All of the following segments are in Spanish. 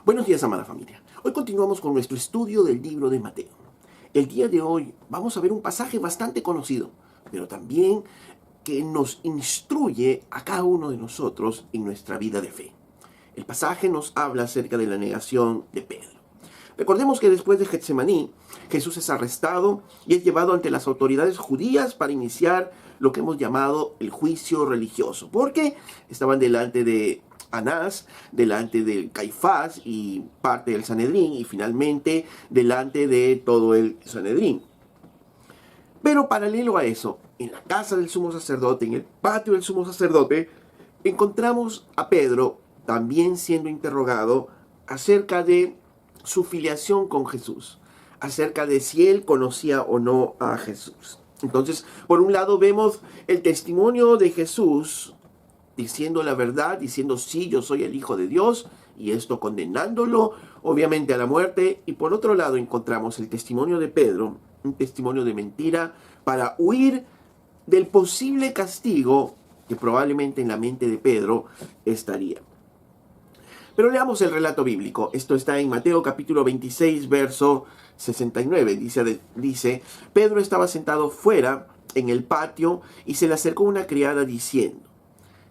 Buenos días, amada familia. Hoy continuamos con nuestro estudio del libro de Mateo. El día de hoy vamos a ver un pasaje bastante conocido, pero también que nos instruye a cada uno de nosotros en nuestra vida de fe. El pasaje nos habla acerca de la negación de Pedro. Recordemos que después de Getsemaní, Jesús es arrestado y es llevado ante las autoridades judías para iniciar lo que hemos llamado el juicio religioso, porque estaban delante de Anás, delante del Caifás y parte del Sanedrín, y finalmente delante de todo el Sanedrín. Pero paralelo a eso, en la casa del sumo sacerdote, en el patio del sumo sacerdote, encontramos a Pedro también siendo interrogado acerca de su filiación con Jesús, acerca de si él conocía o no a Jesús. Entonces, por un lado vemos el testimonio de Jesús diciendo la verdad, diciendo sí, yo soy el Hijo de Dios, y esto condenándolo obviamente a la muerte. Y por otro lado encontramos el testimonio de Pedro, un testimonio de mentira para huir del posible castigo que probablemente en la mente de Pedro estaría. Pero leamos el relato bíblico. Esto está en Mateo capítulo 26, verso 69. Dice, Pedro estaba sentado fuera en el patio y se le acercó una criada diciendo,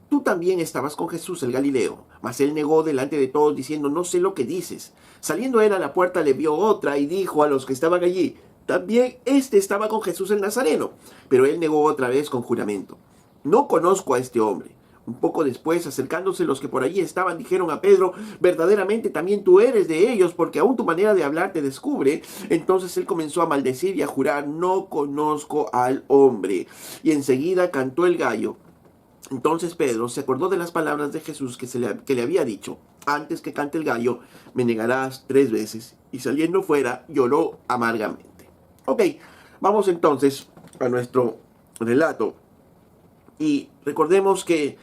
tú también estabas con Jesús el Galileo. Mas él negó delante de todos diciendo, no sé lo que dices. Saliendo él a la puerta le vio otra y dijo a los que estaban allí, también este estaba con Jesús el Nazareno. Pero él negó otra vez con juramento, no conozco a este hombre. Un poco después, acercándose los que por allí estaban, dijeron a Pedro, verdaderamente también tú eres de ellos, porque aún tu manera de hablar te descubre. Entonces él comenzó a maldecir y a jurar, no conozco al hombre. Y enseguida cantó el gallo. Entonces Pedro se acordó de las palabras de Jesús que le había dicho, antes que cante el gallo, me negarás 3 veces. Y saliendo fuera, lloró amargamente. Ok, vamos entonces a nuestro relato. Y recordemos que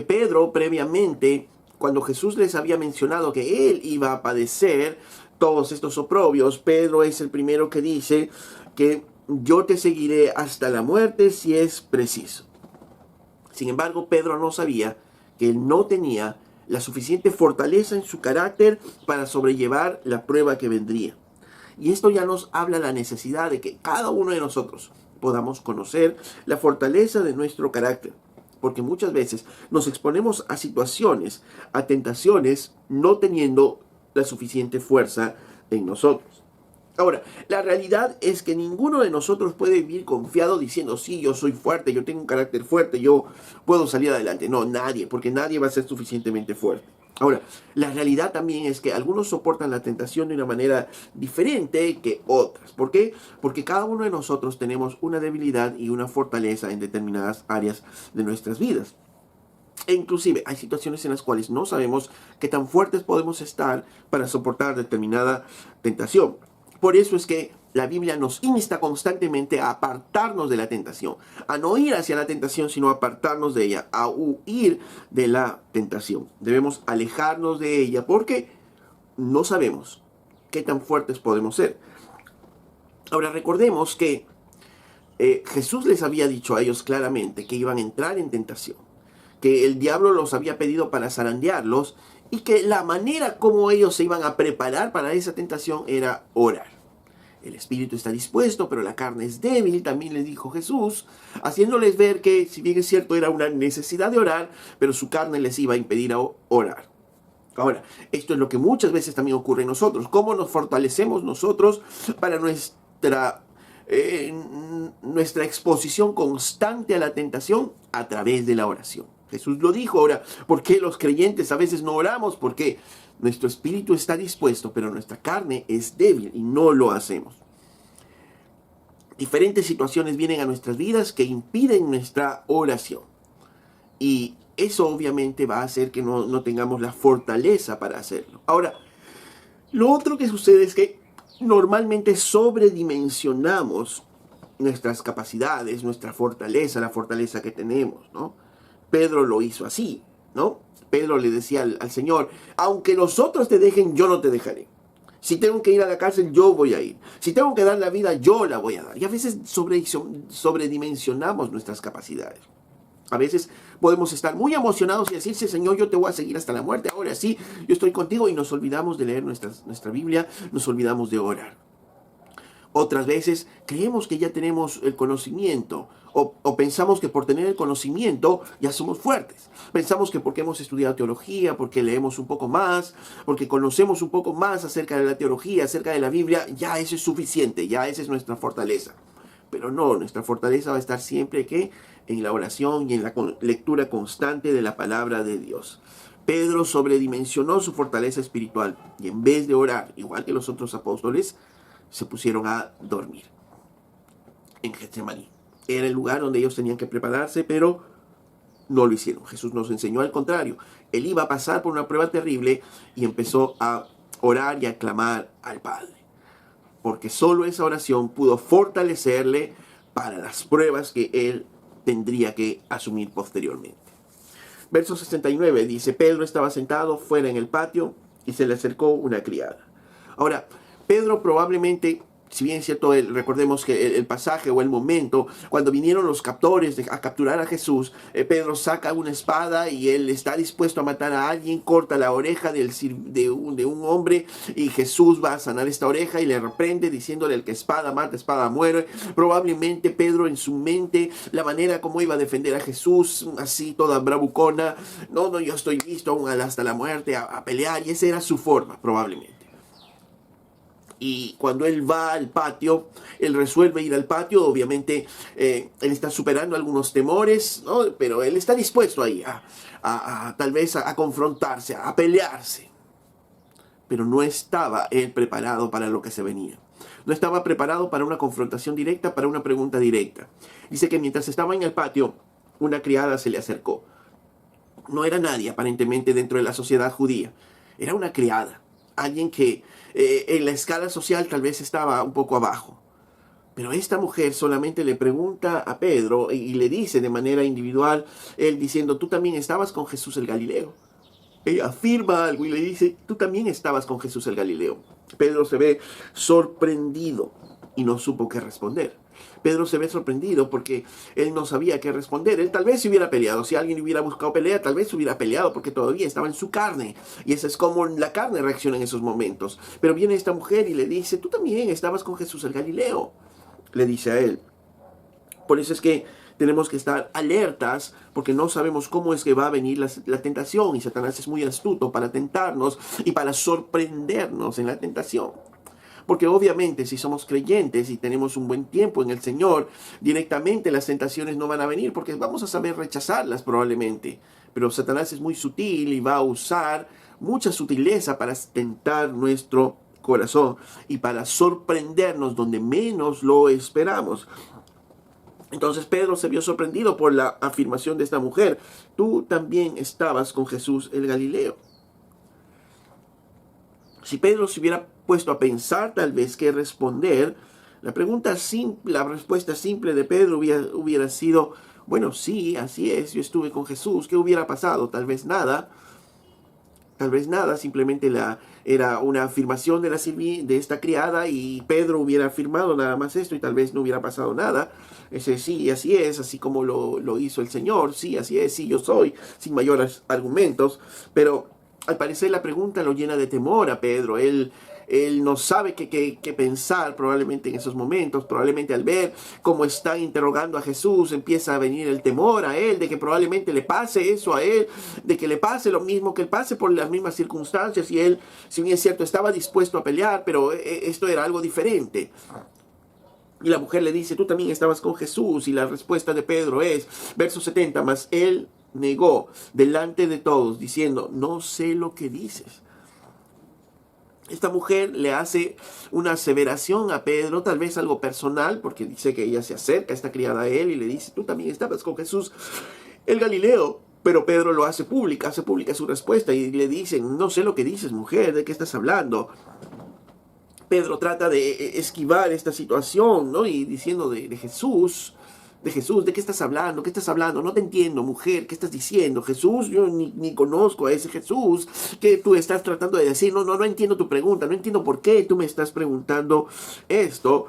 Pedro previamente, cuando Jesús les había mencionado que él iba a padecer todos estos oprobios, Pedro es el primero que dice que yo te seguiré hasta la muerte si es preciso. Sin embargo, Pedro no sabía que él no tenía la suficiente fortaleza en su carácter para sobrellevar la prueba que vendría. Y esto ya nos habla de la necesidad de que cada uno de nosotros podamos conocer la fortaleza de nuestro carácter. Porque muchas veces nos exponemos a situaciones, a tentaciones, no teniendo la suficiente fuerza en nosotros. Ahora, la realidad es que ninguno de nosotros puede vivir confiado diciendo, sí, yo soy fuerte, yo tengo un carácter fuerte, yo puedo salir adelante. No, nadie, porque nadie va a ser suficientemente fuerte. Ahora, la realidad también es que algunos soportan la tentación de una manera diferente que otras. ¿Por qué? Porque cada uno de nosotros tenemos una debilidad y una fortaleza en determinadas áreas de nuestras vidas. E inclusive hay situaciones en las cuales no sabemos qué tan fuertes podemos estar para soportar determinada tentación. Por eso es que la Biblia nos insta constantemente a apartarnos de la tentación, a no ir hacia la tentación, sino a apartarnos de ella, a huir de la tentación. Debemos alejarnos de ella porque no sabemos qué tan fuertes podemos ser. Ahora recordemos que Jesús les había dicho a ellos claramente que iban a entrar en tentación, que el diablo los había pedido para zarandearlos y que la manera como ellos se iban a preparar para esa tentación era orar. El espíritu está dispuesto, pero la carne es débil, también les dijo Jesús, haciéndoles ver que, si bien es cierto, era una necesidad de orar, pero su carne les iba a impedir orar. Ahora, esto es lo que muchas veces también ocurre en nosotros. ¿Cómo nos fortalecemos nosotros para nuestra exposición constante a la tentación? A través de la oración. Jesús lo dijo. Ahora, ¿por qué los creyentes a veces no oramos? Porque nuestro espíritu está dispuesto, pero nuestra carne es débil y no lo hacemos. Diferentes situaciones vienen a nuestras vidas que impiden nuestra oración. Y eso obviamente va a hacer que no tengamos la fortaleza para hacerlo. Ahora, lo otro que sucede es que normalmente sobredimensionamos nuestras capacidades, nuestra fortaleza, la fortaleza que tenemos, ¿no? Pedro lo hizo así, ¿no? Pedro le decía al Señor, aunque los otros te dejen, yo no te dejaré. Si tengo que ir a la cárcel, yo voy a ir. Si tengo que dar la vida, yo la voy a dar. Y a veces sobredimensionamos nuestras capacidades. A veces podemos estar muy emocionados y decirse, Señor, yo te voy a seguir hasta la muerte, ahora sí, yo estoy contigo, y nos olvidamos de leer nuestra Biblia, nos olvidamos de orar. Otras veces creemos que ya tenemos el conocimiento o pensamos que por tener el conocimiento ya somos fuertes. Pensamos que porque hemos estudiado teología, porque leemos un poco más, porque conocemos un poco más acerca de la teología, acerca de la Biblia, ya eso es suficiente, ya esa es nuestra fortaleza. Pero no, nuestra fortaleza va a estar siempre que en la oración y en la lectura constante de la palabra de Dios. Pedro sobredimensionó su fortaleza espiritual y en vez de orar, igual que los otros apóstoles, se pusieron a dormir en Getsemaní. Era el lugar donde ellos tenían que prepararse, pero no lo hicieron. Jesús nos enseñó al contrario. Él iba a pasar por una prueba terrible y empezó a orar y a clamar al Padre, porque solo esa oración pudo fortalecerle para las pruebas que él tendría que asumir posteriormente. Verso 69 dice, Pedro estaba sentado fuera en el patio y se le acercó una criada. Ahora, Pedro probablemente, si bien es cierto, recordemos que el pasaje o el momento, cuando vinieron los captores a capturar a Jesús, Pedro saca una espada y él está dispuesto a matar a alguien, corta la oreja de un hombre, y Jesús va a sanar esta oreja y le reprende diciéndole, el que espada mata, espada muere. Probablemente Pedro en su mente, la manera como iba a defender a Jesús, así toda bravucona, no, yo estoy listo aún hasta la muerte a pelear, y esa era su forma probablemente. Y cuando él va al patio, él resuelve ir al patio, obviamente él está superando algunos temores, ¿no? Pero él está dispuesto ahí tal vez a confrontarse, a pelearse. Pero no estaba él preparado para lo que se venía. No estaba preparado para una confrontación directa, para una pregunta directa. Dice que mientras estaba en el patio, una criada se le acercó. No era nadie aparentemente dentro de la sociedad judía. Era una criada, alguien que en la escala social tal vez estaba un poco abajo. Pero esta mujer solamente le pregunta a Pedro y le dice de manera individual, él diciendo, tú también estabas con Jesús el Galileo. Ella afirma algo y le dice, tú también estabas con Jesús el Galileo. Pedro se ve sorprendido y no supo qué responder. Pedro se ve sorprendido porque él no sabía qué responder. Él tal vez se hubiera peleado. Si alguien hubiera buscado pelea, tal vez se hubiera peleado porque todavía estaba en su carne. Y eso es como la carne reacciona en esos momentos. Pero viene esta mujer y le dice, tú también estabas con Jesús el Galileo. Le dice a él. Por eso es que tenemos que estar alertas, porque no sabemos cómo es que va a venir la tentación. Y Satanás es muy astuto para tentarnos y para sorprendernos en la tentación. Porque obviamente si somos creyentes y tenemos un buen tiempo en el Señor, directamente las tentaciones no van a venir porque vamos a saber rechazarlas probablemente. Pero Satanás es muy sutil y va a usar mucha sutileza para tentar nuestro corazón y para sorprendernos donde menos lo esperamos. Entonces Pedro se vio sorprendido por la afirmación de esta mujer. Tú también estabas con Jesús el Galileo. Si Pedro se hubiera puesto a pensar tal vez qué responder, la respuesta simple de Pedro hubiera sido, bueno, sí, así es, yo estuve con Jesús. ¿Qué hubiera pasado? Tal vez nada, simplemente era una afirmación de esta criada y Pedro hubiera afirmado nada más esto y tal vez no hubiera pasado nada. Sí, así es, así como lo hizo el Señor, sí, así es, sí, yo soy, sin mayores argumentos, pero al parecer la pregunta lo llena de temor a Pedro. Él no sabe qué pensar probablemente en esos momentos. Probablemente al ver cómo están interrogando a Jesús, empieza a venir el temor a él de que probablemente le pase eso a él, de que le pase lo mismo, que él pase por las mismas circunstancias. Y él, si bien es cierto, estaba dispuesto a pelear, pero esto era algo diferente. Y la mujer le dice, tú también estabas con Jesús. Y la respuesta de Pedro es, verso 70, mas él negó delante de todos, diciendo, no sé lo que dices. Esta mujer le hace una aseveración a Pedro, tal vez algo personal, porque dice que ella se acerca, esta criada a él, y le dice, tú también estabas con Jesús el Galileo. Pero Pedro lo hace pública su respuesta, y le dicen, no sé lo que dices, mujer, ¿de qué estás hablando? Pedro trata de esquivar esta situación, ¿no? Y diciendo de Jesús, ¿de qué estás hablando? ¿Qué estás hablando? No te entiendo, mujer, ¿qué estás diciendo? Jesús, yo ni conozco a ese Jesús que tú estás tratando de decir. No entiendo tu pregunta, no entiendo por qué tú me estás preguntando esto.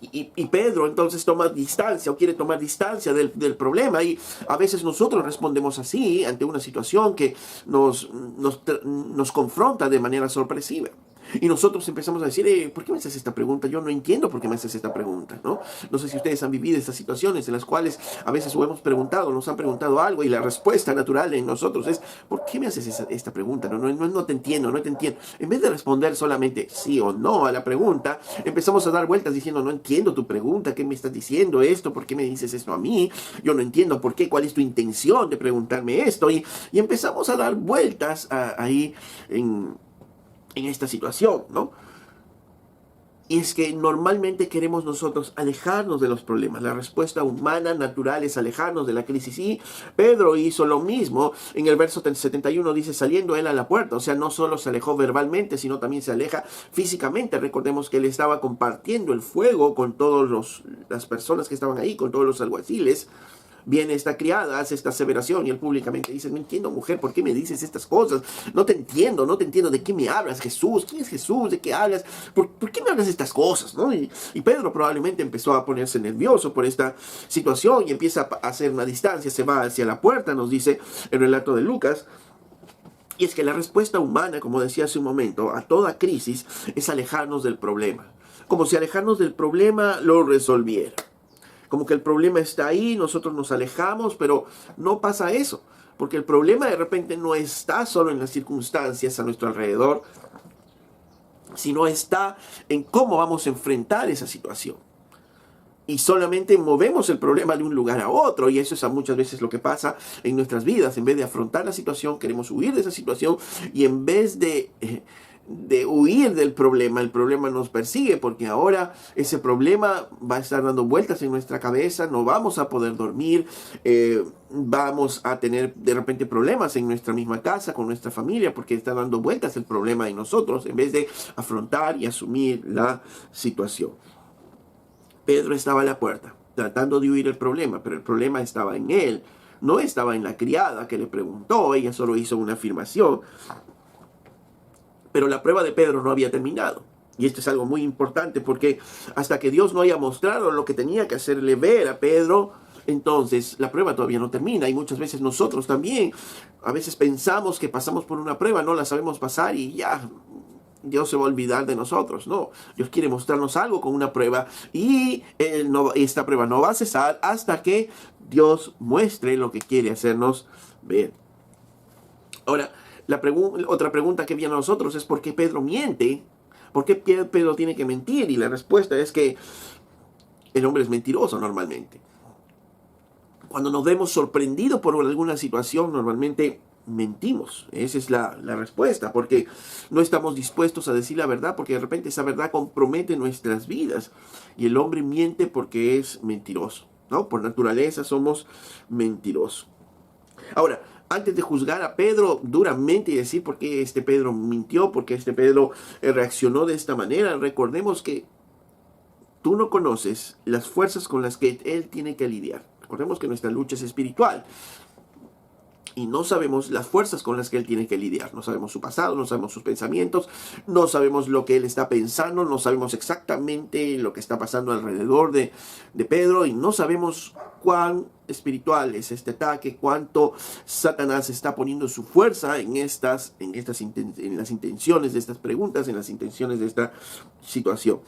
Y Pedro entonces toma distancia o quiere tomar distancia del problema, y a veces nosotros respondemos así ante una situación que nos confronta de manera sorpresiva. Y nosotros empezamos a decir, ¿por qué me haces esta pregunta? Yo no entiendo por qué me haces esta pregunta, ¿no? No sé si ustedes han vivido estas situaciones en las cuales a veces hemos preguntado, nos han preguntado algo, y la respuesta natural en nosotros es, ¿por qué me haces esta pregunta? No te entiendo, no te entiendo. En vez de responder solamente sí o no a la pregunta, empezamos a dar vueltas diciendo, no entiendo tu pregunta, ¿qué me estás diciendo esto? ¿Por qué me dices esto a mí? Yo no entiendo por qué, cuál es tu intención de preguntarme esto. Y empezamos a dar vueltas ahí en esta situación, ¿no? Y es que normalmente queremos nosotros alejarnos de los problemas. La respuesta humana natural es alejarnos de la crisis. Y Pedro hizo lo mismo. En el verso 71 dice, saliendo él a la puerta. O sea, no solo se alejó verbalmente, sino también se aleja físicamente. Recordemos que él estaba compartiendo el fuego con todas las personas que estaban ahí, con todos los alguaciles. Viene esta criada, hace esta aseveración, y él públicamente dice, no entiendo, mujer, ¿por qué me dices estas cosas? No te entiendo, ¿de qué me hablas, Jesús? ¿Quién es Jesús? ¿De qué hablas? ¿Por qué me hablas de estas cosas? ¿No? Y Pedro probablemente empezó a ponerse nervioso por esta situación y empieza a hacer una distancia, se va hacia la puerta, nos dice el relato de Lucas. Y es que la respuesta humana, como decía hace un momento, a toda crisis es alejarnos del problema. Como si alejarnos del problema lo resolviera. Como que el problema está ahí, nosotros nos alejamos, pero no pasa eso. Porque el problema de repente no está solo en las circunstancias a nuestro alrededor, sino está en cómo vamos a enfrentar esa situación. Y solamente movemos el problema de un lugar a otro, y eso es muchas veces lo que pasa en nuestras vidas. En vez de afrontar la situación, queremos huir de esa situación, y en vez de huir del problema, el problema nos persigue, porque ahora ese problema va a estar dando vueltas en nuestra cabeza, no vamos a poder dormir, vamos a tener de repente problemas en nuestra misma casa, con nuestra familia, porque está dando vueltas el problema en nosotros, en vez de afrontar y asumir la situación. Pedro estaba a la puerta, tratando de huir el problema, pero el problema estaba en él, no estaba en la criada que le preguntó, ella solo hizo una afirmación. Pero la prueba de Pedro no había terminado. Y esto es algo muy importante, porque hasta que Dios no haya mostrado lo que tenía que hacerle ver a Pedro, entonces la prueba todavía no termina. Y muchas veces nosotros también, a veces pensamos que pasamos por una prueba, no la sabemos pasar y ya, Dios se va a olvidar de nosotros. No, Dios quiere mostrarnos algo con una prueba, y esta prueba no va a cesar hasta que Dios muestre lo que quiere hacernos ver. Ahora, otra pregunta que viene a nosotros es ¿por qué Pedro miente? ¿Por qué Pedro tiene que mentir? Y la respuesta es que el hombre es mentiroso normalmente. Cuando nos vemos sorprendidos por alguna situación, normalmente mentimos. Esa es la respuesta, porque no estamos dispuestos a decir la verdad, porque de repente esa verdad compromete nuestras vidas. Y el hombre miente porque es mentiroso, ¿no? Por naturaleza somos mentirosos. Ahora, antes de juzgar a Pedro duramente y decir por qué este Pedro mintió, por qué este Pedro reaccionó de esta manera, recordemos que tú no conoces las fuerzas con las que él tiene que lidiar. Recordemos que nuestra lucha es espiritual y no sabemos las fuerzas con las que él tiene que lidiar. No sabemos su pasado, no sabemos sus pensamientos, no sabemos lo que él está pensando, no sabemos exactamente lo que está pasando alrededor de Pedro, y no sabemos cuán espiritual es este ataque, cuánto Satanás está poniendo su fuerza en las intenciones de estas preguntas, en las intenciones de esta situación.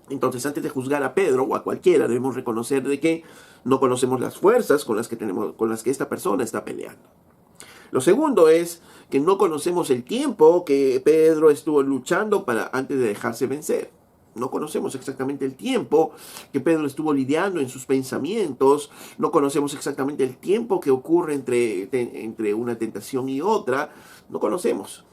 Entonces, antes de juzgar a Pedro o a cualquiera, debemos reconocer de que no conocemos las fuerzas con las que esta persona está peleando. Lo segundo es que no conocemos el tiempo que Pedro estuvo luchando antes de dejarse vencer. No conocemos exactamente el tiempo que Pedro estuvo lidiando en sus pensamientos. No conocemos exactamente el tiempo que ocurre entre una tentación y otra. No conocemos.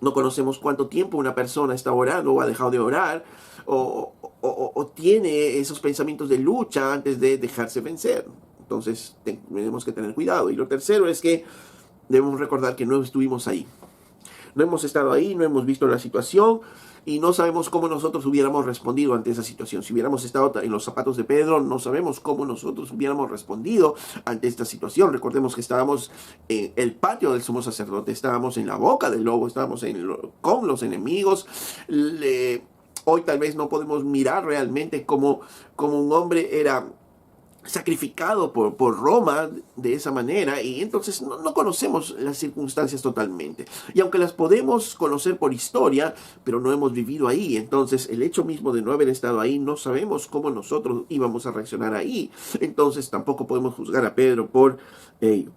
No conocemos cuánto tiempo una persona está orando o ha dejado de orar, o tiene esos pensamientos de lucha antes de dejarse vencer. Entonces tenemos que tener cuidado. Y lo tercero es que debemos recordar que no estuvimos ahí. No hemos estado ahí, no hemos visto la situación y no sabemos cómo nosotros hubiéramos respondido ante esa situación. Si hubiéramos estado en los zapatos de Pedro, no sabemos cómo nosotros hubiéramos respondido ante esta situación. Recordemos que estábamos en el patio del sumo sacerdote, estábamos en la boca del lobo, estábamos con los enemigos. Hoy tal vez no podemos mirar realmente como un hombre era sacrificado por Roma de esa manera, y entonces no conocemos las circunstancias totalmente. Y aunque las podemos conocer por historia, pero no hemos vivido ahí, entonces el hecho mismo de no haber estado ahí, no sabemos cómo nosotros íbamos a reaccionar ahí. Entonces tampoco podemos juzgar a Pedro por ello.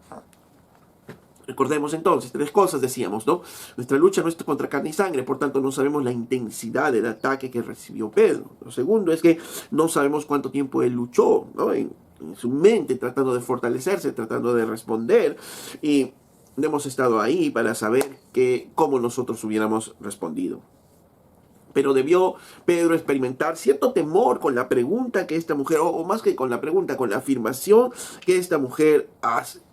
Recordemos entonces, 3 cosas decíamos, ¿no? Nuestra lucha no es contra carne y sangre, por tanto no sabemos la intensidad del ataque que recibió Pedro. Lo segundo es que no sabemos cuánto tiempo él luchó, ¿no? En su mente, tratando de fortalecerse, tratando de responder, y no hemos estado ahí para saber cómo nosotros hubiéramos respondido. Pero debió Pedro experimentar cierto temor con la pregunta que esta mujer, o más que con la pregunta, con la afirmación que esta mujer hace.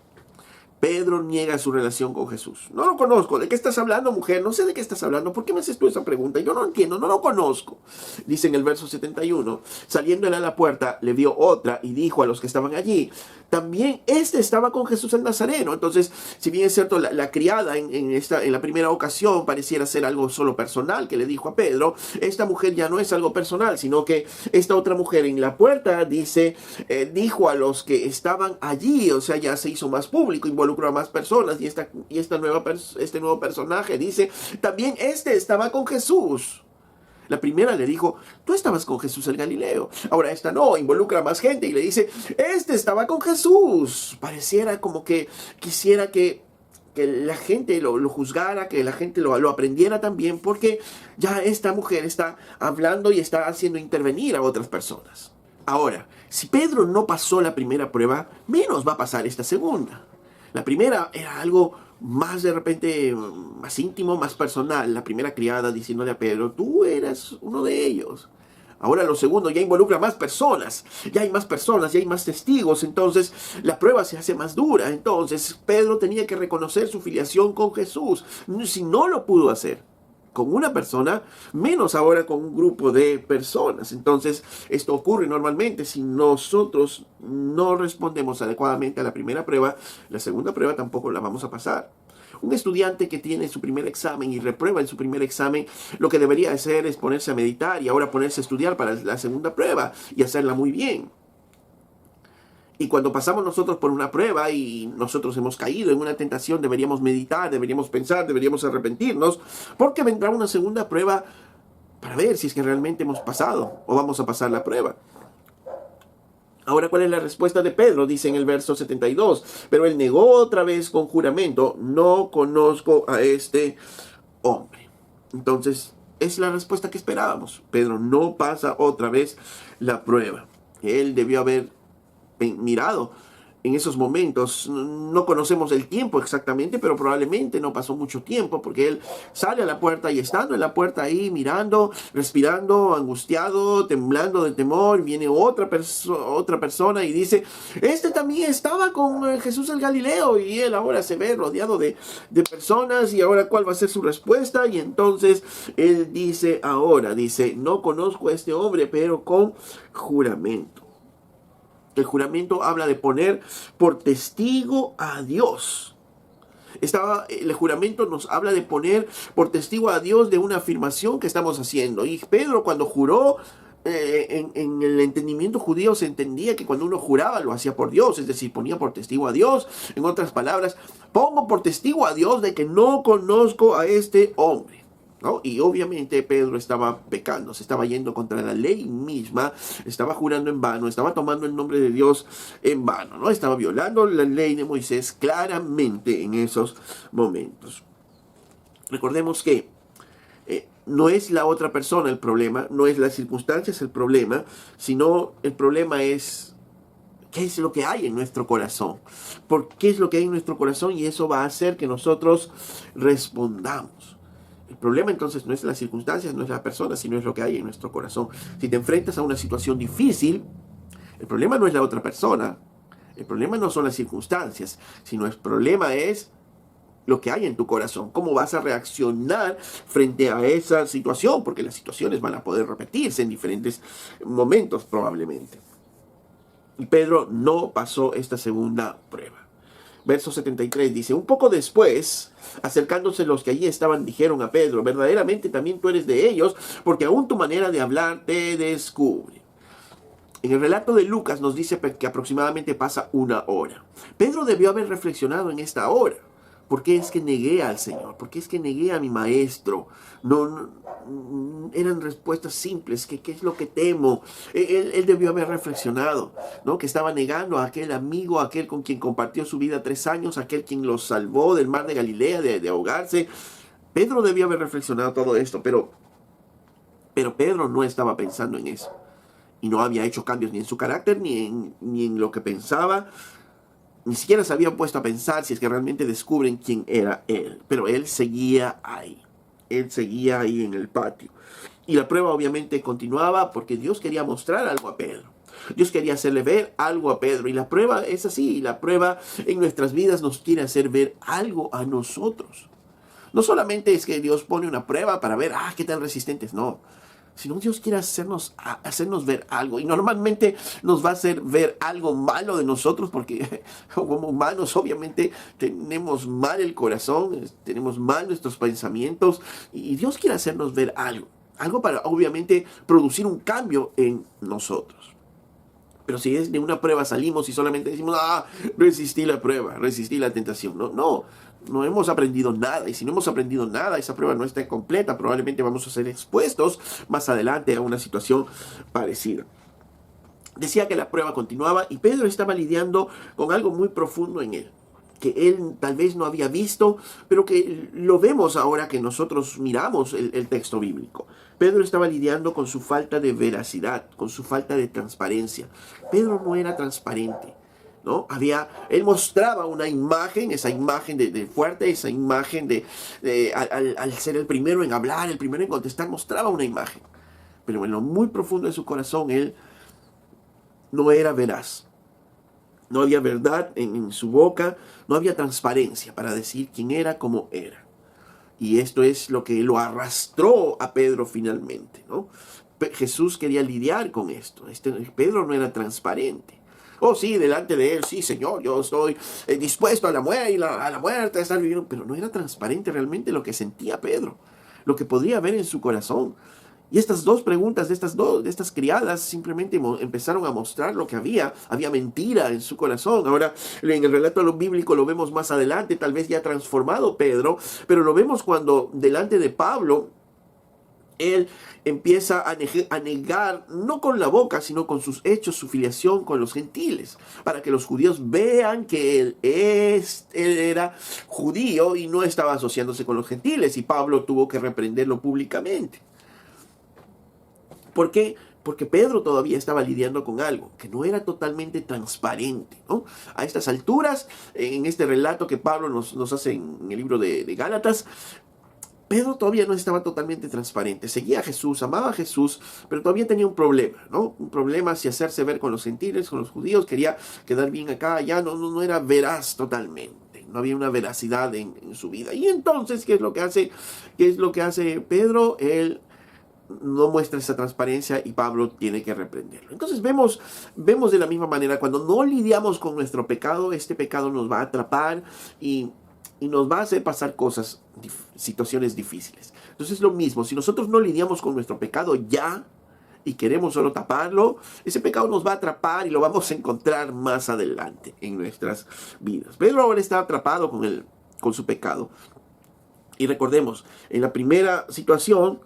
Pedro niega su relación con Jesús. No lo conozco. ¿De qué estás hablando, mujer? No sé de qué estás hablando. ¿Por qué me haces tú esa pregunta? Yo no entiendo, no lo conozco. Dice en el verso 71, saliendo él a la puerta, le vio otra y dijo a los que estaban allí, también este estaba con Jesús el Nazareno. Entonces, si bien es cierto, la criada en la primera ocasión pareciera ser algo solo personal que le dijo a Pedro, esta mujer ya no es algo personal, sino que esta otra mujer en la puerta dijo a los que estaban allí, o sea, ya se hizo más público, involucró a más personas, y este nuevo personaje dice, también este estaba con Jesús. La primera le dijo, tú estabas con Jesús el Galileo. Ahora esta no, involucra a más gente y le dice, este estaba con Jesús. Pareciera como que quisiera que la gente lo juzgara, que la gente lo aprendiera también, porque ya esta mujer está hablando y está haciendo intervenir a otras personas. Ahora, si Pedro no pasó la primera prueba, menos va a pasar esta segunda. La primera era algo más de repente, más íntimo, más personal. La primera criada diciéndole a Pedro, tú eras uno de ellos. Ahora lo segundo ya involucra más personas, ya hay más personas, ya hay más testigos, entonces la prueba se hace más dura. Entonces Pedro tenía que reconocer su filiación con Jesús. Si no lo pudo hacer con una persona, menos ahora con un grupo de personas. Entonces, esto ocurre normalmente si nosotros no respondemos adecuadamente a la primera prueba, la segunda prueba tampoco la vamos a pasar. Un estudiante que tiene su primer examen y reprueba en su primer examen, lo que debería hacer es ponerse a meditar y ahora ponerse a estudiar para la segunda prueba y hacerla muy bien. Y cuando pasamos nosotros por una prueba y nosotros hemos caído en una tentación, deberíamos meditar, deberíamos pensar, deberíamos arrepentirnos, porque vendrá una segunda prueba para ver si es que realmente hemos pasado o vamos a pasar la prueba. Ahora, ¿cuál es la respuesta de Pedro? Dice en el verso 72, pero él negó otra vez con juramento, no conozco a este hombre. Entonces, es la respuesta que esperábamos. Pedro no pasa otra vez la prueba. Él debió haber mirado en esos momentos, no conocemos el tiempo exactamente, pero probablemente no pasó mucho tiempo, porque él sale a la puerta y estando en la puerta ahí mirando, respirando, angustiado, temblando de temor, viene otra persona y dice, este también estaba con Jesús el Galileo, y él ahora se ve rodeado de personas, y ahora cuál va a ser su respuesta. Y entonces él dice, no conozco a este hombre, pero con juramento. El juramento habla de poner por testigo a Dios. El juramento nos habla de poner por testigo a Dios de una afirmación que estamos haciendo. Y Pedro, cuando juró, en el entendimiento judío se entendía que cuando uno juraba lo hacía por Dios, es decir, ponía por testigo a Dios. En otras palabras, pongo por testigo a Dios de que no conozco a este hombre, ¿no? Y obviamente Pedro estaba pecando, se estaba yendo contra la ley misma, estaba jurando en vano, estaba tomando el nombre de Dios en vano, ¿no? Estaba violando la ley de Moisés claramente en esos momentos. Recordemos que no es la otra persona el problema, no es las circunstancias el problema, sino el problema es qué es lo que hay en nuestro corazón. ¿Por qué es lo que hay en nuestro corazón? Y eso va a hacer que nosotros respondamos. El problema entonces no es las circunstancias, no es la persona, sino es lo que hay en nuestro corazón. Si te enfrentas a una situación difícil, el problema no es la otra persona, el problema no son las circunstancias, sino el problema es lo que hay en tu corazón. ¿Cómo vas a reaccionar frente a esa situación? Porque las situaciones van a poder repetirse en diferentes momentos probablemente. Y Pedro no pasó esta segunda prueba. Verso 73 dice: un poco después, acercándose los que allí estaban, dijeron a Pedro: verdaderamente también tú eres de ellos, porque aún tu manera de hablar te descubre. En el relato de Lucas nos dice que aproximadamente pasa una hora. Pedro debió haber reflexionado en esta hora. ¿Por qué es que negué al Señor? ¿Por qué es que negué a mi maestro? Eran respuestas simples. ¿Qué es lo que temo? Él debió haber reflexionado, ¿no? Que estaba negando a aquel amigo, a aquel con quien compartió su vida 3 años, a aquel quien los salvó del mar de Galilea, de ahogarse. Pedro debió haber reflexionado todo esto, pero Pedro no estaba pensando en eso. Y no había hecho cambios ni en su carácter, ni en lo que pensaba. Ni siquiera se habían puesto a pensar si es que realmente descubren quién era él. Pero él seguía ahí. Él seguía ahí en el patio. Y la prueba obviamente continuaba porque Dios quería mostrar algo a Pedro. Dios quería hacerle ver algo a Pedro. Y la prueba es así. La prueba en nuestras vidas nos quiere hacer ver algo a nosotros. No solamente es que Dios pone una prueba para ver, qué tan resistentes. No. Sino Dios quiere hacernos ver algo. Y normalmente nos va a hacer ver algo malo de nosotros, porque como humanos obviamente tenemos mal el corazón, tenemos mal nuestros pensamientos, y Dios quiere hacernos ver algo. Algo para obviamente producir un cambio en nosotros. Pero si es de una prueba salimos y solamente decimos, resistí la prueba, resistí la tentación. No hemos aprendido nada. Y si no hemos aprendido nada, esa prueba no está completa. Probablemente vamos a ser expuestos más adelante a una situación parecida. Decía que la prueba continuaba y Pedro estaba lidiando con algo muy profundo en él, que él tal vez no había visto, pero que lo vemos ahora que nosotros miramos el texto bíblico. Pedro estaba lidiando con su falta de veracidad, con su falta de transparencia. Pedro no era transparente, ¿no? Él mostraba una imagen, esa imagen de fuerte, esa imagen al ser el primero en hablar, el primero en contestar, mostraba una imagen. Pero en lo muy profundo de su corazón, él no era veraz. No había verdad en su boca, no había transparencia para decir quién era, cómo era. Y esto es lo que lo arrastró a Pedro finalmente, ¿no? Jesús quería lidiar con esto. Pedro no era transparente. Oh, sí, delante de él, sí, Señor, yo estoy dispuesto a la muerte, a estar viviendo. Pero no era transparente realmente lo que sentía Pedro, lo que podría haber en su corazón. Y estas dos preguntas de estas criadas simplemente empezaron a mostrar lo que había mentira en su corazón. Ahora, en el relato bíblico lo vemos más adelante, tal vez ya transformado Pedro, pero lo vemos cuando delante de Pablo, él empieza a negar, no con la boca, sino con sus hechos, su filiación con los gentiles, para que los judíos vean que él era judío y no estaba asociándose con los gentiles, y Pablo tuvo que reprenderlo públicamente. ¿Por qué? Porque Pedro todavía estaba lidiando con algo que no era totalmente transparente, ¿no? A estas alturas, en este relato que Pablo nos hace en el libro de Gálatas, Pedro todavía no estaba totalmente transparente. Seguía a Jesús, amaba a Jesús, pero todavía tenía un problema, ¿no? Un problema si hacerse ver con los gentiles, con los judíos. Quería quedar bien acá, allá. No era veraz totalmente. No había una veracidad en su vida. Y entonces, ¿qué es lo que hace Pedro? Él no muestra esa transparencia y Pablo tiene que reprenderlo. Entonces vemos de la misma manera, cuando no lidiamos con nuestro pecado, este pecado nos va a atrapar y nos va a hacer pasar situaciones difíciles. Entonces es lo mismo, si nosotros no lidiamos con nuestro pecado ya y queremos solo taparlo, ese pecado nos va a atrapar y lo vamos a encontrar más adelante en nuestras vidas. Pedro ahora está atrapado con su pecado. Y recordemos, en la primera situación,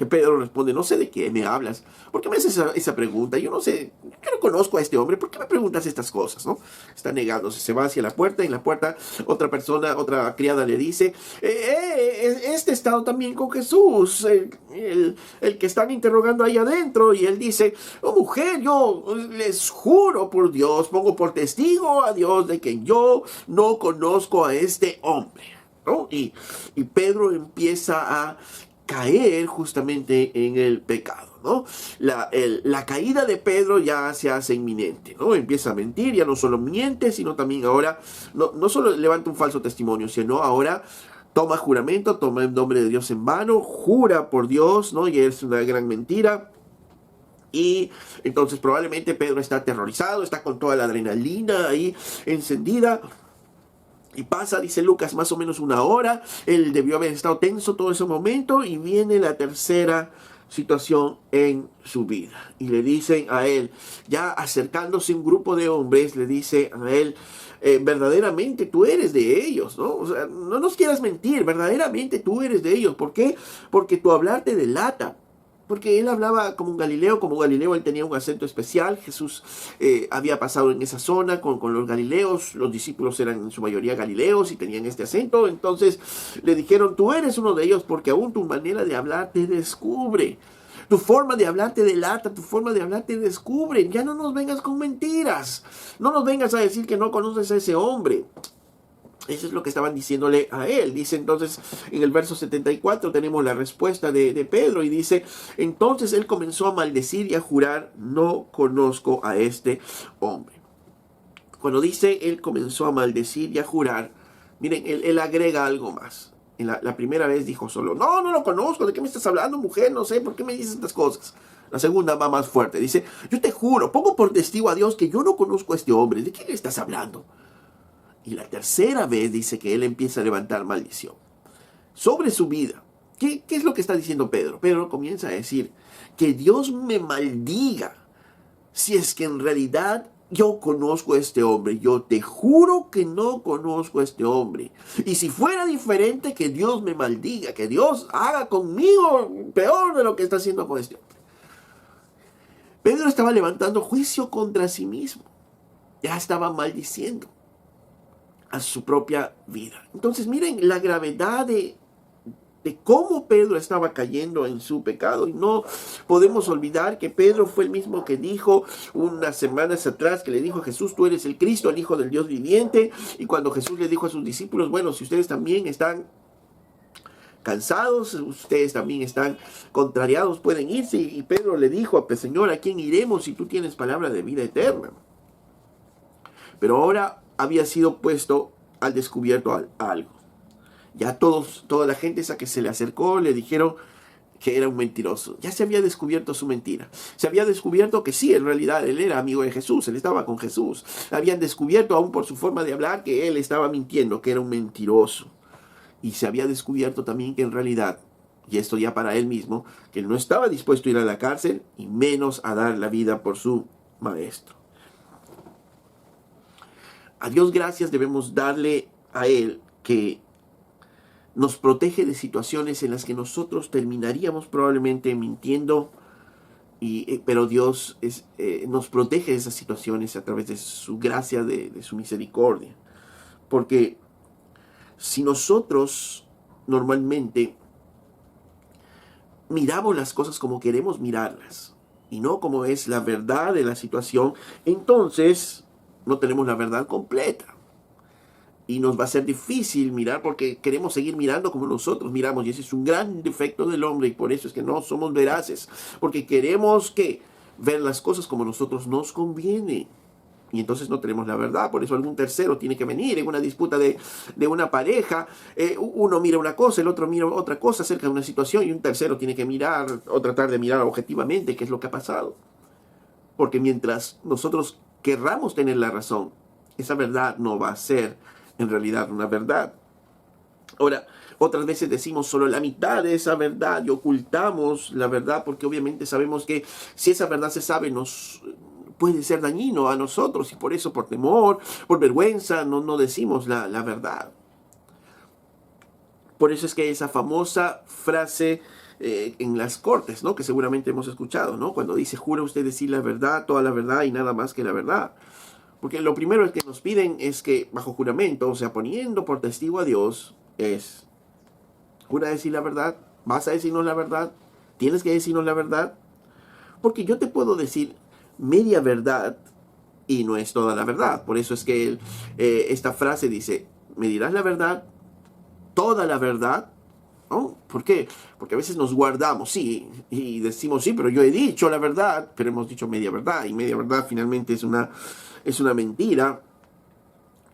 Pedro responde: no sé de qué me hablas. ¿Por qué me haces esa pregunta? Yo no sé, yo no conozco a este hombre. ¿Por qué me preguntas estas cosas? ¿No? Está negándose, se va hacia la puerta. Y en la puerta otra criada le dice: este estado también con Jesús, el que están interrogando ahí adentro. Y él dice: oh, mujer, yo les juro por Dios, pongo por testigo a Dios de que yo no conozco a este hombre, ¿no? Y Pedro empieza a caer justamente en el pecado, ¿no? La caída de Pedro ya se hace inminente, ¿no? Empieza a mentir, ya no solo miente, sino también ahora, no solo levanta un falso testimonio, sino ahora toma juramento, toma el nombre de Dios en vano, jura por Dios, ¿no? Y es una gran mentira. Y entonces probablemente Pedro está aterrorizado, está con toda la adrenalina ahí encendida. Y pasa, dice Lucas, más o menos una hora. Él debió haber estado tenso todo ese momento y viene la tercera situación en su vida. Y le dicen a él, ya acercándose un grupo de hombres, le dice a él, verdaderamente tú eres de ellos, ¿no? O sea, no nos quieras mentir, verdaderamente tú eres de ellos. ¿Por qué? Porque tu hablar te delata. Porque él hablaba como un Galileo él tenía un acento especial. Jesús había pasado en esa zona con los galileos, los discípulos eran en su mayoría galileos y tenían este acento. Entonces le dijeron, tú eres uno de ellos porque aún tu manera de hablar te descubre. Tu forma de hablar te delata, tu forma de hablar te descubre. Ya no nos vengas con mentiras. No nos vengas a decir que no conoces a ese hombre. Eso es lo que estaban diciéndole a él. Dice entonces en el verso 74 tenemos la respuesta de Pedro y dice, entonces él comenzó a maldecir y a jurar, no conozco a este hombre. Cuando dice él comenzó a maldecir y a jurar, miren, él agrega algo más. En la primera vez dijo solo, no lo conozco, ¿de qué me estás hablando, mujer? No sé, ¿por qué me dices estas cosas? La segunda va más fuerte, dice, yo te juro, pongo por testigo a Dios que yo no conozco a este hombre, ¿de qué le estás hablando? Y la tercera vez dice que él empieza a levantar maldición sobre su vida. ¿Qué es lo que está diciendo Pedro? Pedro comienza a decir que Dios me maldiga si es que en realidad yo conozco a este hombre. Yo te juro que no conozco a este hombre. Y si fuera diferente, que Dios me maldiga, que Dios haga conmigo peor de lo que está haciendo con este hombre. Pedro estaba levantando juicio contra sí mismo. Ya estaba maldiciendo a su propia vida. Entonces miren la gravedad de cómo Pedro estaba cayendo en su pecado. Y no podemos olvidar que Pedro fue el mismo que dijo unas semanas atrás, que le dijo a Jesús, tú eres el Cristo, el Hijo del Dios viviente. Y cuando Jesús le dijo a sus discípulos, bueno, si ustedes también están cansados, ustedes también están contrariados, pueden irse. Y Pedro le dijo, Señor, ¿a quién iremos si tú tienes palabra de vida eterna? Pero ahora había sido puesto al descubierto algo. Ya toda la gente esa que se le acercó le dijeron que era un mentiroso. Ya se había descubierto su mentira. Se había descubierto que sí, en realidad él era amigo de Jesús, él estaba con Jesús. Habían descubierto aún por su forma de hablar que él estaba mintiendo, que era un mentiroso. Y se había descubierto también que en realidad, y esto ya para él mismo, que él no estaba dispuesto a ir a la cárcel y menos a dar la vida por su maestro. A Dios gracias debemos darle a Él que nos protege de situaciones en las que nosotros terminaríamos probablemente mintiendo, pero Dios nos protege de esas situaciones a través de su gracia, de su misericordia. Porque si nosotros normalmente miramos las cosas como queremos mirarlas y no como es la verdad de la situación, entonces no tenemos la verdad completa. Y nos va a ser difícil mirar porque queremos seguir mirando como nosotros miramos. Y ese es un gran defecto del hombre y por eso es que no somos veraces. Porque queremos ver las cosas como nosotros nos conviene. Y entonces no tenemos la verdad. Por eso algún tercero tiene que venir en una disputa de una pareja. Uno mira una cosa, el otro mira otra cosa acerca de una situación y un tercero tiene que mirar o tratar de mirar objetivamente qué es lo que ha pasado. Porque mientras nosotros querramos tener la razón, esa verdad no va a ser en realidad una verdad. Ahora, otras veces decimos solo la mitad de esa verdad y ocultamos la verdad porque obviamente sabemos que si esa verdad se sabe nos puede ser dañino a nosotros y por eso, por temor, por vergüenza, no decimos la verdad. Por eso es que esa famosa frase en las cortes, ¿no? Que seguramente hemos escuchado, ¿no? Cuando dice, jura usted decir la verdad, toda la verdad y nada más que la verdad. Porque lo primero que nos piden es que bajo juramento, o sea, poniendo por testigo a Dios, es, jura decir la verdad, vas a decirnos la verdad, tienes que decirnos la verdad. Porque yo te puedo decir media verdad y no es toda la verdad. Por eso es que esta frase dice, me dirás la verdad, toda la verdad. ¿No? ¿Por qué? Porque a veces nos guardamos, sí, y decimos, sí, pero yo he dicho la verdad, pero hemos dicho media verdad, y media verdad finalmente es una mentira,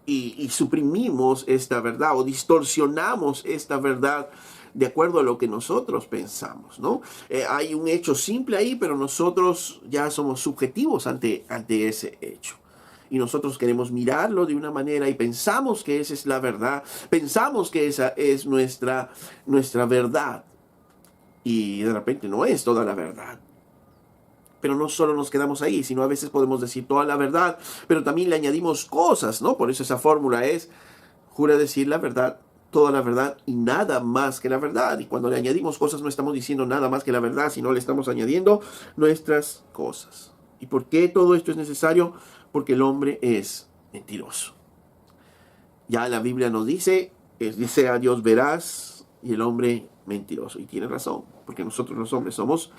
y suprimimos esta verdad, o distorsionamos esta verdad de acuerdo a lo que nosotros pensamos, ¿no? Hay un hecho simple ahí, pero nosotros ya somos subjetivos ante ese hecho. y nosotros queremos mirarlo de una manera y pensamos que esa es la verdad, pensamos que esa es nuestra verdad, y de repente no es toda la verdad. Pero no solo nos quedamos ahí, sino a veces podemos decir toda la verdad, pero también le añadimos cosas, ¿no? Por eso esa fórmula es: jura decir la verdad, toda la verdad y nada más que la verdad. Y cuando le añadimos cosas no estamos diciendo nada más que la verdad, sino le estamos añadiendo nuestras cosas. ¿Y por qué todo esto es necesario? Porque el hombre es mentiroso. Ya la Biblia nos dice a Dios veraz y el hombre mentiroso. Y tiene razón, porque nosotros los hombres somos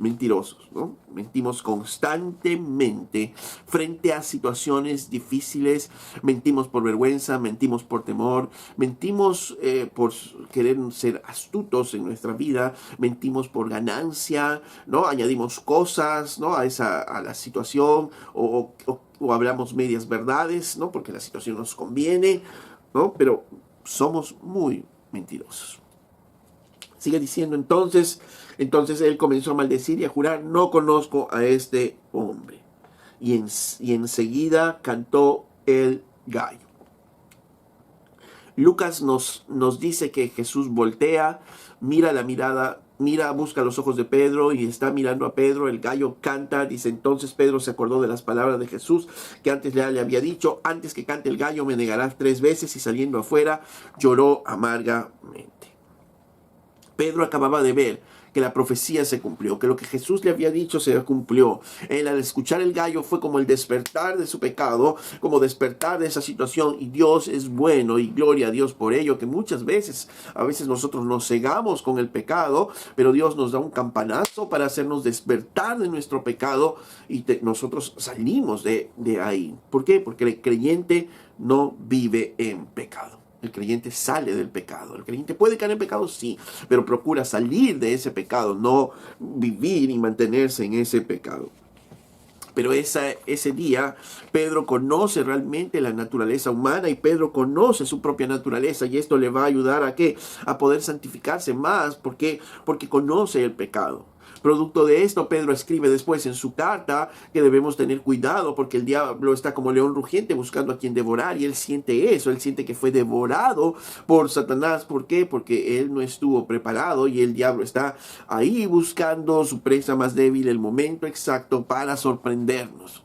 mentirosos, ¿no? Mentimos constantemente frente a situaciones difíciles, mentimos por vergüenza, mentimos por temor, mentimos por querer ser astutos en nuestra vida, mentimos por ganancia, ¿no? Añadimos cosas, ¿no? a la situación, o hablamos medias verdades, ¿no? Porque la situación nos conviene, ¿no? Pero somos muy mentirosos. Sigue diciendo entonces él comenzó a maldecir y a jurar: no conozco a este hombre. Y enseguida cantó el gallo. Lucas nos dice que Jesús voltea, busca los ojos de Pedro y está mirando a Pedro. El gallo canta, dice: entonces Pedro se acordó de las palabras de Jesús que antes le había dicho: antes que cante el gallo me negarás 3 veces. Y saliendo afuera lloró amargamente. Pedro acababa de ver que la profecía se cumplió, que lo que Jesús le había dicho se cumplió. Él, al escuchar el gallo, fue como el despertar de su pecado, como despertar de esa situación, y Dios es bueno, y gloria a Dios por ello, que a veces nosotros nos cegamos con el pecado, pero Dios nos da un campanazo para hacernos despertar de nuestro pecado, y nosotros salimos de ahí. ¿Por qué? Porque el creyente no vive en pecado. El creyente sale del pecado. El creyente puede caer en pecado, sí, pero procura salir de ese pecado, no vivir y mantenerse en ese pecado. Pero ese día Pedro conoce realmente la naturaleza humana, y Pedro conoce su propia naturaleza, y esto le va a ayudar ¿a qué? A poder santificarse más. ¿Por qué? Porque conoce el pecado. Producto de esto, Pedro escribe después en su carta que debemos tener cuidado porque el diablo está como león rugiente buscando a quien devorar, y él siente eso, él siente que fue devorado por Satanás. ¿Por qué? Porque él no estuvo preparado, y el diablo está ahí buscando su presa más débil, el momento exacto para sorprendernos.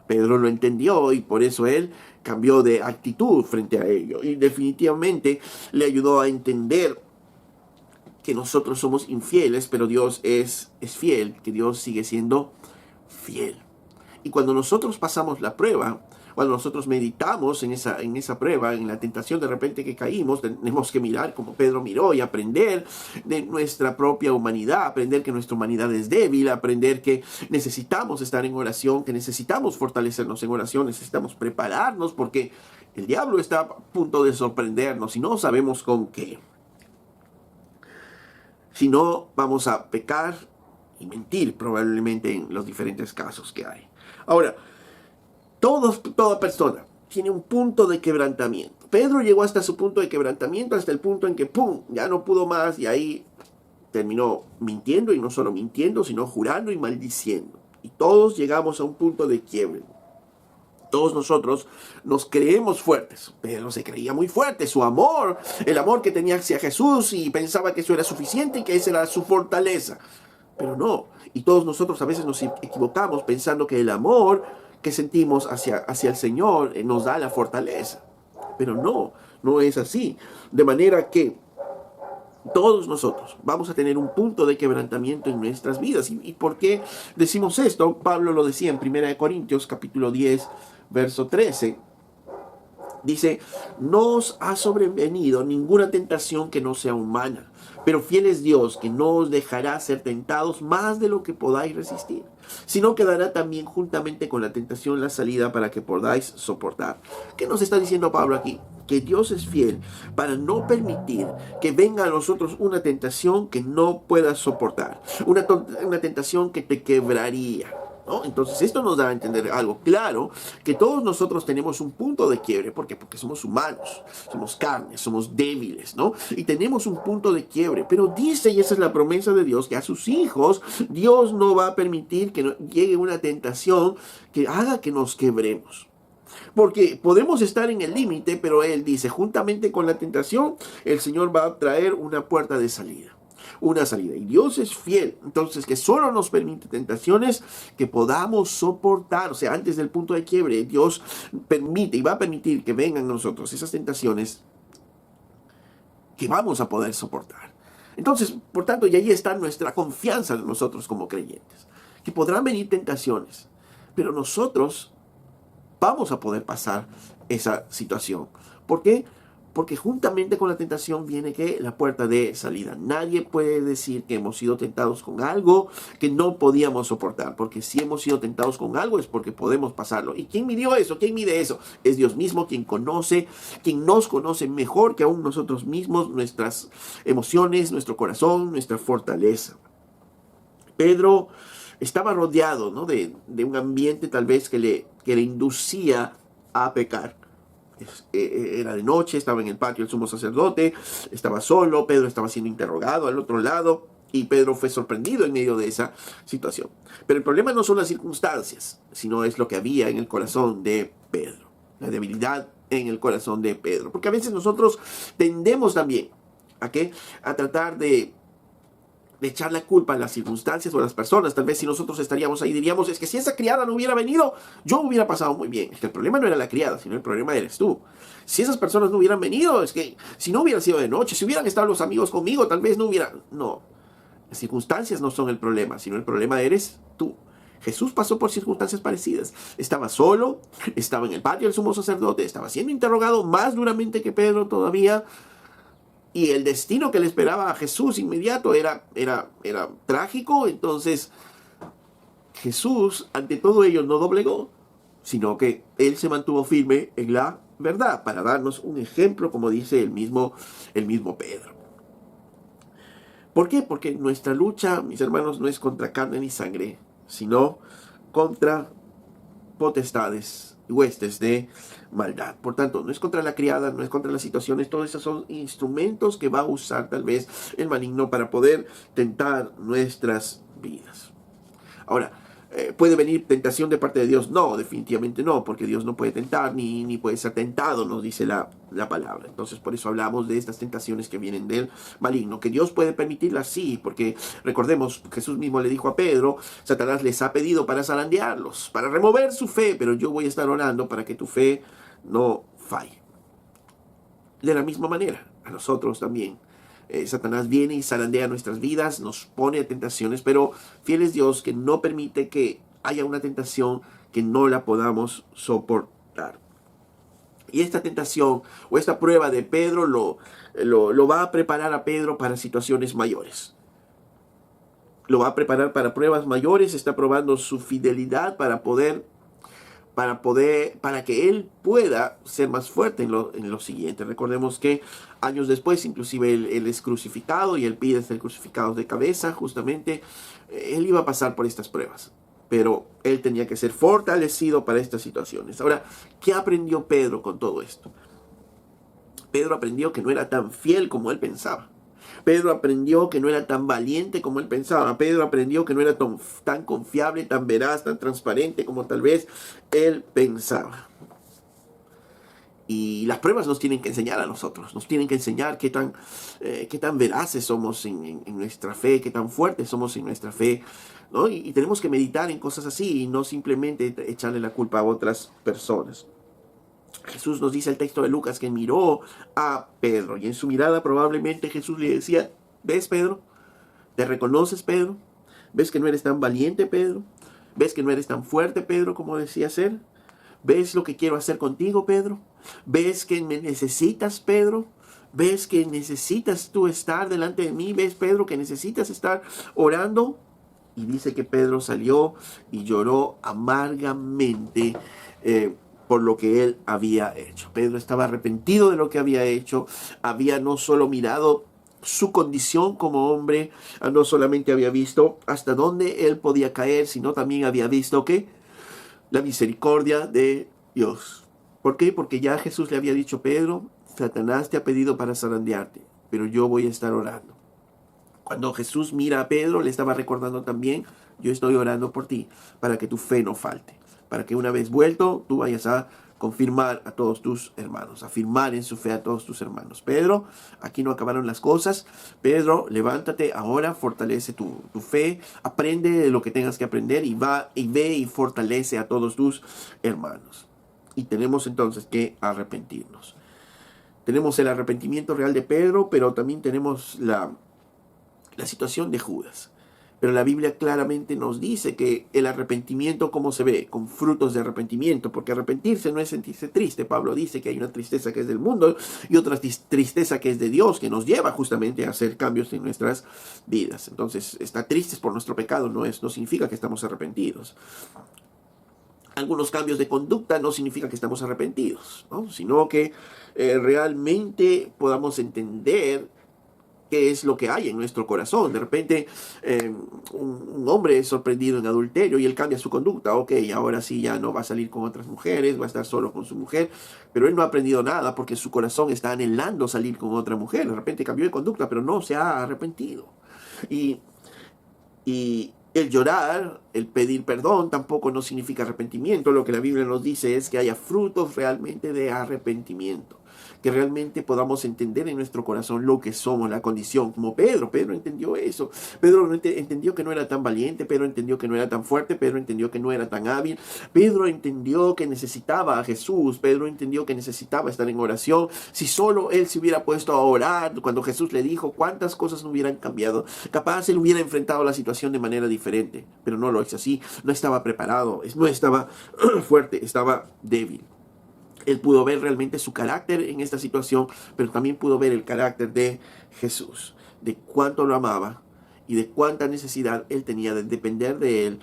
Pedro lo entendió y por eso él cambió de actitud frente a ello, y definitivamente le ayudó a entender que nosotros somos infieles, pero Dios es fiel, que Dios sigue siendo fiel. Y cuando nosotros pasamos la prueba, cuando nosotros meditamos en esa prueba, en la tentación de repente que caímos, tenemos que mirar como Pedro miró y aprender de nuestra propia humanidad, aprender que nuestra humanidad es débil, aprender que necesitamos estar en oración, que necesitamos fortalecernos en oración, necesitamos prepararnos porque el diablo está a punto de sorprendernos y no sabemos con qué. Si no, vamos a pecar y mentir probablemente en los diferentes casos que hay. Ahora, toda persona tiene un punto de quebrantamiento. Pedro llegó hasta su punto de quebrantamiento, hasta el punto en que ¡pum!, ya no pudo más, y ahí terminó mintiendo, y no solo mintiendo, sino jurando y maldiciendo. Y todos llegamos a un punto de quiebre. Todos nosotros nos creemos fuertes. Pedro se creía muy fuerte. Su amor, el amor que tenía hacia Jesús, y pensaba que eso era suficiente y que esa era su fortaleza. Pero no. Y todos nosotros a veces nos equivocamos pensando que el amor que sentimos hacia el Señor nos da la fortaleza. Pero no es así. De manera que todos nosotros vamos a tener un punto de quebrantamiento en nuestras vidas. ¿Y por qué decimos esto? Pablo lo decía en 1 Corintios capítulo 10, verso 13. Dice: no os ha sobrevenido ninguna tentación que no sea humana, pero fiel es Dios, que no os dejará ser tentados más de lo que podáis resistir, sino que dará también juntamente con la tentación la salida para que podáis soportar. ¿Qué nos está diciendo Pablo aquí? Que Dios es fiel para no permitir que venga a nosotros una tentación que no puedas soportar, una tentación que te quebraría, ¿no? Entonces esto nos da a entender algo claro, que todos nosotros tenemos un punto de quiebre. ¿Por qué? Porque somos humanos, somos carne, somos débiles, ¿no? Y tenemos un punto de quiebre, pero dice, y esa es la promesa de Dios, que a sus hijos Dios no va a permitir que llegue una tentación que haga que nos quebremos. Porque podemos estar en el límite, pero Él dice, juntamente con la tentación, el Señor va a traer una puerta de salida. Una salida. Y Dios es fiel. Entonces, que solo nos permite tentaciones que podamos soportar. O sea, antes del punto de quiebre, Dios permite y va a permitir que vengan a nosotros esas tentaciones que vamos a poder soportar. Entonces, por tanto, y ahí está nuestra confianza en nosotros como creyentes. Que podrán venir tentaciones, pero nosotros vamos a poder pasar esa situación. ¿Por qué? Porque juntamente con la tentación viene que la puerta de salida. Nadie puede decir que hemos sido tentados con algo que no podíamos soportar. Porque si hemos sido tentados con algo es porque podemos pasarlo. ¿Y quién midió eso? ¿Quién mide eso? Es Dios mismo quien conoce, quien nos conoce mejor que aún nosotros mismos, nuestras emociones, nuestro corazón, nuestra fortaleza. Pedro estaba rodeado, ¿no?, de un ambiente tal vez que le inducía a pecar. Era de noche, estaba en el patio el sumo sacerdote, estaba solo, Pedro estaba siendo interrogado al otro lado y Pedro fue sorprendido en medio de esa situación. Pero el problema no son las circunstancias, sino es lo que había en el corazón de Pedro, la debilidad en el corazón de Pedro. Porque a veces nosotros tendemos también a tratar de echar la culpa a las circunstancias o a las personas. Tal vez si nosotros estaríamos ahí diríamos, es que si esa criada no hubiera venido, yo hubiera pasado muy bien. Es que el problema no era la criada, sino el problema eres tú. Si esas personas no hubieran venido, es que si no hubiera sido de noche, si hubieran estado los amigos conmigo, tal vez no hubiera... No, las circunstancias no son el problema, sino el problema eres tú. Jesús pasó por circunstancias parecidas. Estaba solo, estaba en el patio del sumo sacerdote, estaba siendo interrogado más duramente que Pedro todavía. Y el destino que le esperaba a Jesús inmediato era trágico. Entonces Jesús ante todo ello no doblegó, sino que Él se mantuvo firme en la verdad para darnos un ejemplo, como dice el mismo Pedro. ¿Por qué? Porque nuestra lucha, mis hermanos, no es contra carne ni sangre, sino contra potestades y huestes de maldad. Por tanto, no es contra la criada, no es contra las situaciones, todos esos son instrumentos que va a usar tal vez el maligno para poder tentar nuestras vidas. Ahora, ¿puede venir tentación de parte de Dios? No, definitivamente no, porque Dios no puede tentar ni puede ser tentado, nos dice la palabra. Entonces, por eso hablamos de estas tentaciones que vienen del maligno. Que Dios puede permitirlas, sí, porque recordemos, Jesús mismo le dijo a Pedro, Satanás les ha pedido para zarandearlos, para remover su fe, pero yo voy a estar orando para que tu fe no falle. De la misma manera, a nosotros también. Satanás viene y zarandea nuestras vidas, nos pone a tentaciones, pero fiel es Dios que no permite que haya una tentación que no la podamos soportar. Y esta tentación o esta prueba de Pedro lo va a preparar a Pedro para situaciones mayores. Lo va a preparar para pruebas mayores, está probando su fidelidad para que él pueda ser más fuerte en lo siguiente. Recordemos que años después, inclusive él es crucificado y él pide ser crucificado de cabeza, justamente. Él iba a pasar por estas pruebas, pero él tenía que ser fortalecido para estas situaciones. Ahora, ¿qué aprendió Pedro con todo esto? Pedro aprendió que no era tan fiel como él pensaba. Pedro aprendió que no era tan valiente como él pensaba. Pedro aprendió que no era tan confiable, tan veraz, tan transparente como tal vez él pensaba. Y las pruebas nos tienen que enseñar a nosotros. Nos tienen que enseñar qué tan veraces somos en nuestra fe, qué tan fuertes somos en nuestra fe, ¿no? Y tenemos que meditar en cosas así y no simplemente echarle la culpa a otras personas. Jesús nos dice el texto de Lucas que miró a Pedro y en su mirada probablemente Jesús le decía, ¿ves, Pedro? ¿Te reconoces, Pedro? ¿Ves que no eres tan valiente, Pedro? ¿Ves que no eres tan fuerte, Pedro, como decía ser? ¿Ves lo que quiero hacer contigo, Pedro? ¿Ves que me necesitas, Pedro? ¿Ves que necesitas tú estar delante de mí? ¿Ves, Pedro, que necesitas estar orando? Y dice que Pedro salió y lloró amargamente por lo que él había hecho. Pedro estaba arrepentido de lo que había hecho. Había no solo mirado su condición como hombre, no solamente había visto hasta dónde él podía caer, sino también había visto que la misericordia de Dios. ¿Por qué? Porque ya Jesús le había dicho, Pedro, Satanás te ha pedido para zarandearte, pero yo voy a estar orando. Cuando Jesús mira a Pedro, le estaba recordando también, yo estoy orando por ti, para que tu fe no falte, para que una vez vuelto, tú vayas a confirmar a todos tus hermanos, afirmar en su fe a todos tus hermanos. Pedro, aquí no acabaron las cosas. Pedro, levántate ahora, fortalece tu fe, aprende de lo que tengas que aprender y ve y fortalece a todos tus hermanos. Y tenemos entonces que arrepentirnos. Tenemos el arrepentimiento real de Pedro, pero también tenemos la situación de Judas. Pero la Biblia claramente nos dice que el arrepentimiento, ¿cómo se ve? Con frutos de arrepentimiento, porque arrepentirse no es sentirse triste. Pablo dice que hay una tristeza que es del mundo y otra tristeza que es de Dios, que nos lleva justamente a hacer cambios en nuestras vidas. Entonces, estar tristes por nuestro pecado no significa que estamos arrepentidos. Algunos cambios de conducta no significa que estamos arrepentidos, ¿no? Sino que realmente podamos entender qué es lo que hay en nuestro corazón. De repente un hombre es sorprendido en adulterio y él cambia su conducta. Ok, ahora sí ya no va a salir con otras mujeres, va a estar solo con su mujer, pero él no ha aprendido nada porque su corazón está anhelando salir con otra mujer. De repente cambió de conducta, pero no se ha arrepentido. Y el llorar, el pedir perdón, tampoco no significa arrepentimiento. Lo que la Biblia nos dice es que haya frutos realmente de arrepentimiento. Que realmente podamos entender en nuestro corazón lo que somos, la condición. Como Pedro entendió eso. Pedro entendió que no era tan valiente. Pedro entendió que no era tan fuerte. Pedro entendió que no era tan hábil. Pedro entendió que necesitaba a Jesús. Pedro entendió que necesitaba estar en oración. Si solo él se hubiera puesto a orar cuando Jesús le dijo, cuántas cosas no hubieran cambiado. Capaz él hubiera enfrentado la situación de manera diferente. Pero no lo hizo así. No estaba preparado. No estaba fuerte. Estaba débil. Él pudo ver realmente su carácter en esta situación, pero también pudo ver el carácter de Jesús, de cuánto lo amaba y de cuánta necesidad él tenía de depender de él,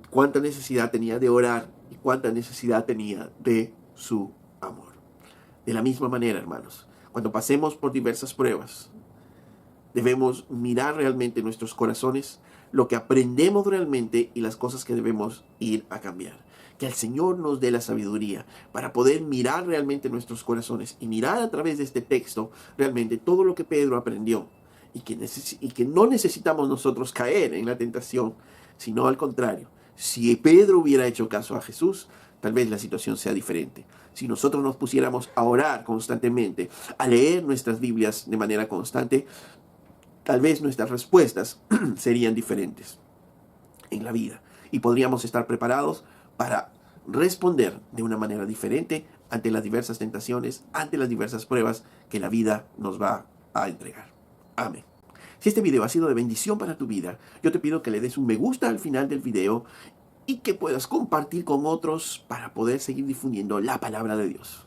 cuánta necesidad tenía de orar y cuánta necesidad tenía de su amor. De la misma manera, hermanos, cuando pasemos por diversas pruebas, debemos mirar realmente nuestros corazones, lo que aprendemos realmente y las cosas que debemos ir a cambiar. Que el Señor nos dé la sabiduría para poder mirar realmente nuestros corazones y mirar a través de este texto realmente todo lo que Pedro aprendió y que no necesitamos nosotros caer en la tentación, sino al contrario. Si Pedro hubiera hecho caso a Jesús, tal vez la situación sea diferente. Si nosotros nos pusiéramos a orar constantemente, a leer nuestras Biblias de manera constante, tal vez nuestras respuestas serían diferentes en la vida y podríamos estar preparados para responder de una manera diferente ante las diversas tentaciones, ante las diversas pruebas que la vida nos va a entregar. Amén. Si este video ha sido de bendición para tu vida, yo te pido que le des un me gusta al final del video y que puedas compartir con otros para poder seguir difundiendo la palabra de Dios.